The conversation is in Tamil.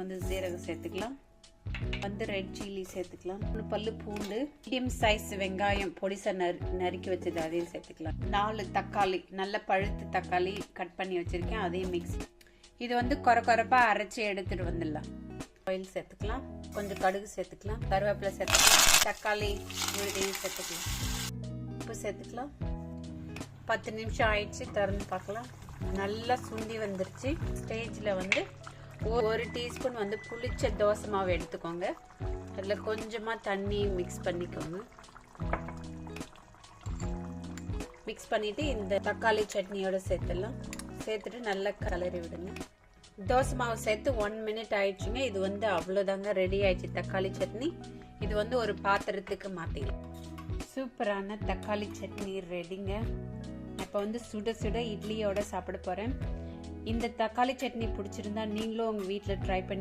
வந்து சீரகம் சேர்த்துக்கலாம், வந்து ரெட் சில்லி சேர்த்துக்கலாம், 1 பல்லு பூண்டு, மீடியம் சைஸ் வெங்காயம் பொடிசா நறுக்கி வச்சது அதையும் சேர்த்துக்கலாம், 4 தக்காளி நல்ல பழுத்து தக்காளி கட் பண்ணி வச்சிருக்கேன் அதையும் மிக்ஸ். இது வந்து கொரப்பா அரைச்சி எடுத்துட்டு வந்துடலாம். ஆயில் சேர்த்துக்கலாம், கொஞ்சம் கடுகு சேர்த்துக்கலாம், கருவேப்பிலை சேர்த்துக்கலாம், தக்காளி விழுதையும் சேர்த்துக்கலாம், உப்பு சேர்த்துக்கலாம். 10 நிமிஷம் ஆயிடுச்சு, திறந்து பார்க்கலாம். நல்லா சுண்டி வந்துருச்சு. ஸ்டேஜில் வந்து 1 டீஸ்பூன் வந்து புளிச்ச தோசை மாவு எடுத்துக்கோங்க. அதில் கொஞ்சமாக தண்ணி மிக்ஸ் பண்ணிக்கோங்க. மிக்ஸ் பண்ணிவிட்டு இந்த தக்காளி சட்னியோட சேர்த்துடலாம். சேர்த்துட்டு நல்லா கலரி விடுங்க. தோசை மாவு சேர்த்து 1 மினிட் ஆயிடுச்சுங்க. இது வந்து அவ்வளோதாங்க, ரெடி ஆயிடுச்சு தக்காளி சட்னி. இது வந்து ஒரு பாத்திரத்துக்கு மாற்றிக்கலாம். சூப்பரான தக்காளி சட்னி ரெடிங்க. இப்போ வந்து சுட சுட இட்லியோட சாப்பிட போகிறேன். இந்த தக்காளி சட்னி பிடிச்சிருந்தா நீங்களும் உங்கள் வீட்டில் ட்ரை பண்ணி